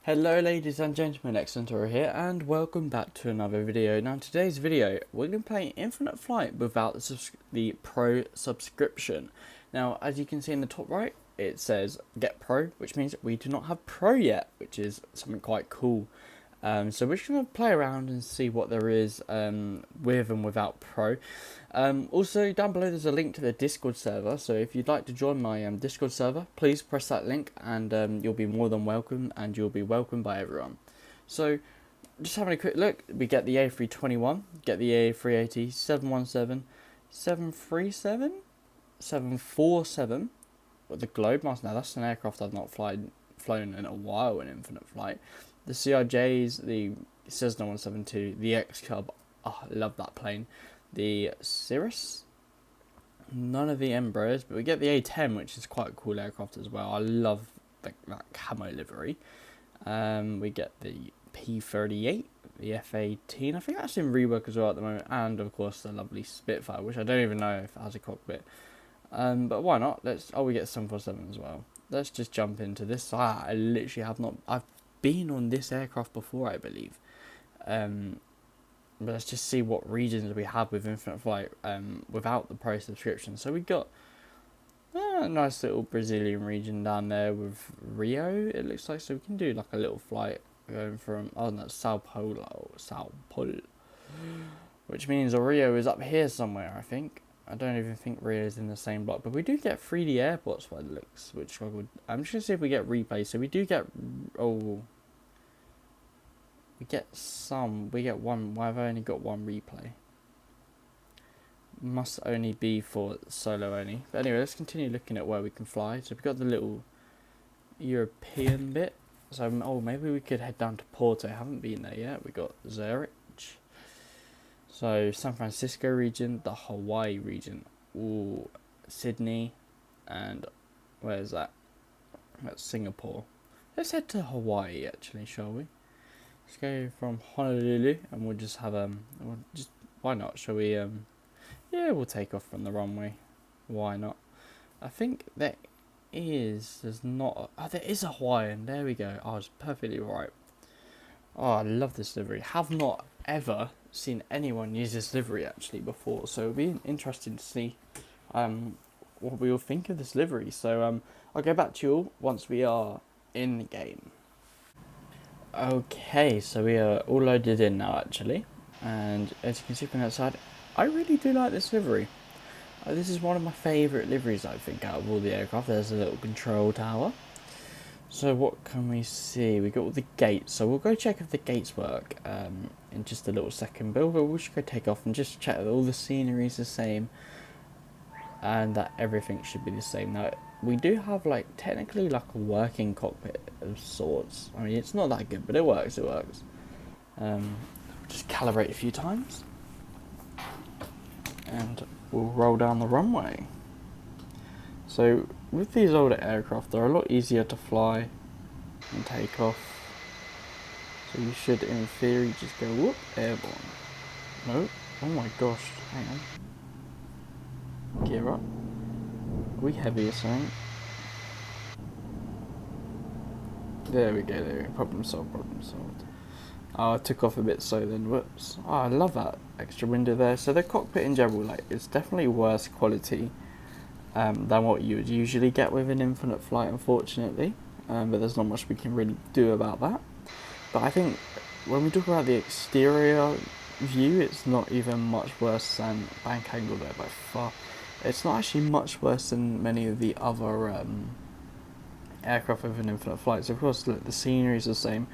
Hello ladies and gentlemen, Excentor here and welcome back to another video. Now in today's video we're going to play Infinite Flight without the Pro subscription. Now as you can see in the top right it says get Pro, which means we do not have Pro yet, which is something quite cool. So we're just going to play around and see what there is with and without Pro. Also down below there's a link to the Discord server, so if you'd like to join my Discord server, please press that link and you'll be more than welcome, and you'll be welcomed by everyone. So just having a quick look, we get the A321, get the A380, 717, 737, 747, with the Globe Master. Now that's an aircraft I've not flown in a while in Infinite Flight. The CRJs, the Cessna 172, the X-Cub, oh, I love that plane. The Cirrus, none of the Embraers, but we get the A10, which is quite a cool aircraft as well. I love that camo livery. We get the P38, the F18, I think that's in rework as well at the moment, and of course the lovely Spitfire, which I don't even know if it has a cockpit. But why not? We get 747 as well. Let's just jump into this. I literally have not, I've been on this aircraft before, I believe. But let's just see what regions we have with Infinite Flight without the Pro subscription. So we got a nice little Brazilian region down there with Rio, it looks like. So we can do like a little flight going from, oh no, Sao Paulo, which means Rio is up here somewhere, I think. I don't even think Rio is in the same block, but we do get 3D airports by the looks, which I'm just going to see if we get replay. So we do get, we get one, well, I've only got one replay. Must only be for solo only. But anyway, let's continue looking at where we can fly. So we've got the little European bit. So, maybe we could head down to Porto. I haven't been there yet. We got Zurich. So, San Francisco region, the Hawaii region. Ooh, Sydney. And where's that? That's Singapore. Let's head to Hawaii, actually, shall we? Let's go from Honolulu, and we'll just have why not? Shall we? Yeah, we'll take off from the runway. Why not? I think there is. There's not. There is a Hawaiian. There we go. I was perfectly right. Oh, I love this livery. Have not ever seen anyone use this livery actually before, so it'll be interesting to see what we all think of this livery. So I'll go back to you all once we are in the game. Okay, so we are all loaded in now actually, and as you can see from outside, I really do like this livery. This is one of my favourite liveries, I think, out of all the aircraft. There's a little control tower. So what can we see? We got all the gates, so we'll go check if the gates work in just a little second, but we should go take off and just check that all the scenery is the same and that everything should be the same. Now we do have technically a working cockpit of sorts. I mean, it's not that good, but it works. Just calibrate a few times and we'll roll down the runway. So with these older aircraft, they're a lot easier to fly and take off. So you should, in theory, just go whoop, airborne. No, oh my gosh, hang on. Gear up. Are we heavy or something? There we go, problem solved. Oh, I took off a bit so then, whoops. Oh, I love that extra window there. So the cockpit in general, it's definitely worse quality than what you would usually get with an Infinite Flight, unfortunately. But there's not much we can really do about that. But I think when we talk about the exterior view, it's not even much worse than bank angle there by far. It's not actually much worse than many of the other aircraft with an Infinite Flight. So of course, look, the scenery is the same.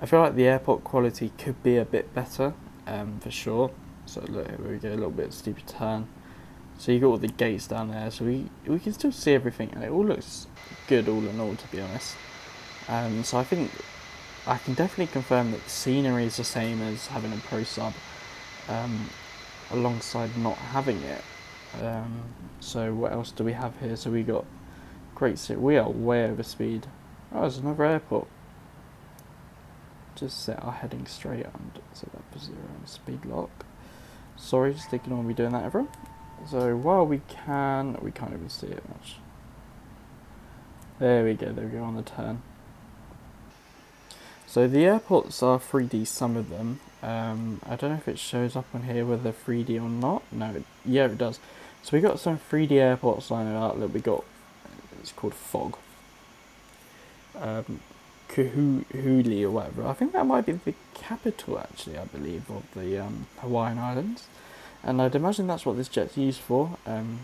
I feel like the airport quality could be a bit better, for sure. So look, here we go, a little bit steeper turn. So you got all the gates down there, so we can still see everything, and it all looks good all in all, to be honest. So I think I can definitely confirm that the scenery is the same as having a Pro sub, alongside not having it. So what else do we have here? So we got we are way over speed. Oh, there's another airport. Just set our heading straight and set that for 0 and speed lock. Sorry, just ignore me doing that, everyone. So while we can't even see it much. There we go on the turn. So the airports are 3D, some of them. I don't know if it shows up on here whether 3D or not. No, yeah, it does. So we got some 3D airports lining up that we got. It's called Fog. Kahuli or whatever. I think that might be the capital, actually, I believe, of the Hawaiian Islands. And I'd imagine that's what this jet's used for. Can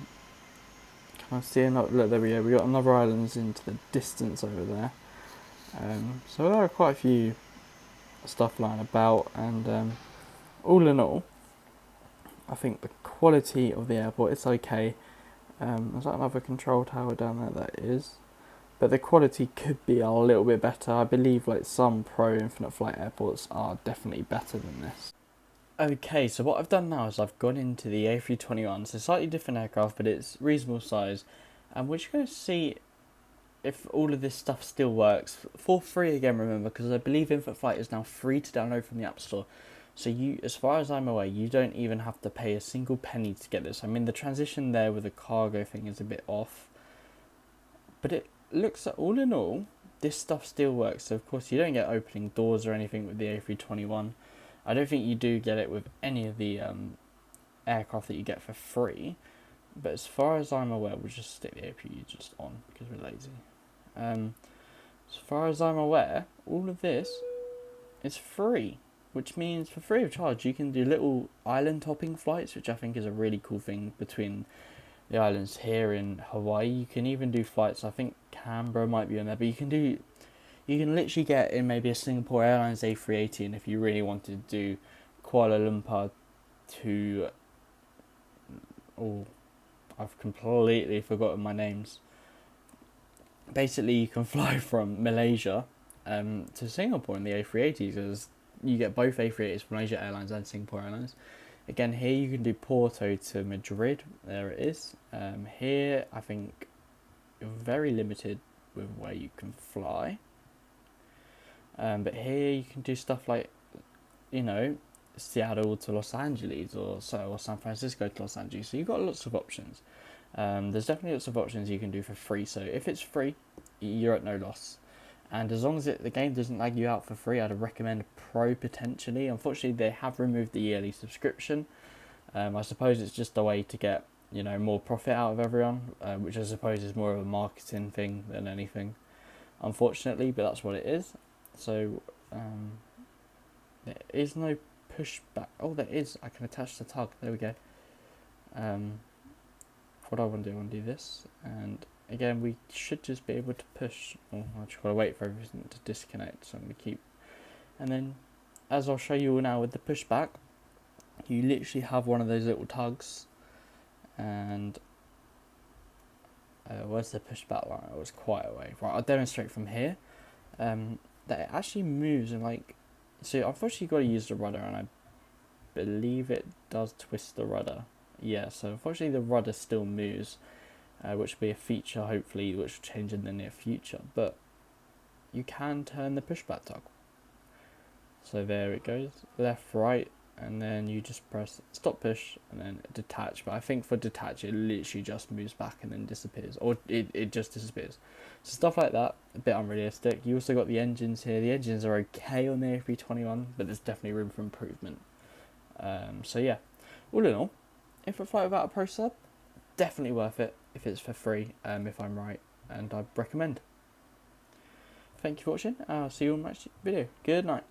I see another? Look, there we go. We got another islands into the distance over there. So there are quite a few stuff lying about, and all in all, I think the quality of the airport, it's okay. There's another control tower down there, that is. But the quality could be a little bit better. I believe like some pro infinite flight airports are definitely better than this. Okay, so what I've done now is I've gone into the A321. It's a slightly different aircraft, but it's reasonable size. And we're just going to see if all of this stuff still works. For free again, remember, because I believe infinite flight is now free to download from the App Store. So you, as far as I'm aware, you don't even have to pay a single penny to get this. I mean, the transition there with the cargo thing is a bit off. But it looks at all in all, this stuff still works. So of course you don't get opening doors or anything with the A321. I don't think you do get it with any of the aircraft that you get for free. But as far as I'm aware, we'll just stick the APU just on because we're lazy. As far as I'm aware, all of this is free, which means for free of charge you can do little island hopping flights, which I think is a really cool thing between the islands here in Hawaii. You can even do flights, I think Canberra might be on there, but you can literally get in maybe a Singapore Airlines A380, and if you really wanted to do Kuala Lumpur to, I've completely forgotten my names. Basically, you can fly from Malaysia to Singapore in the A380s, as you get both A380s from Malaysia Airlines and Singapore Airlines. Again, here you can do Porto to Madrid. There it is. Here, I think you're very limited with where you can fly. But here you can do stuff like, Seattle to Los Angeles or San Francisco to Los Angeles. So you've got lots of options. There's definitely lots of options you can do for free. So if it's free, you're at no loss. And as long as the game doesn't lag you out for free, I'd recommend Pro potentially. Unfortunately, they have removed the yearly subscription. I suppose it's just a way to get more profit out of everyone, which I suppose is more of a marketing thing than anything, unfortunately. But that's what it is. So there is no pushback. Oh, there is. I can attach the tug. There we go. What I want to do, I want to do this, and again, we should just be able to push. Oh, I just gotta wait for everything to disconnect, so I'm gonna keep. And then, as I'll show you now with the pushback, you literally have one of those little tugs, and where's the pushback line? It was quite a way. Right, I'll demonstrate from here. That it actually moves and so unfortunately you've got to use the rudder, and I believe it does twist the rudder. Yeah, so unfortunately the rudder still moves. Which will be a feature, hopefully, which will change in the near future. But you can turn the pushback toggle. So there it goes, left, right, and then you just press stop push and then detach. But I think for detach, it literally just moves back and then disappears, or it just disappears. So stuff like that, a bit unrealistic. You also got the engines here. The engines are okay on the A321, but there's definitely room for improvement. So yeah, all in all, if a flight without a pro sub, definitely worth it if it's for free, if I'm right, and I recommend. Thank you for watching. I'll see you on the next video. Good night.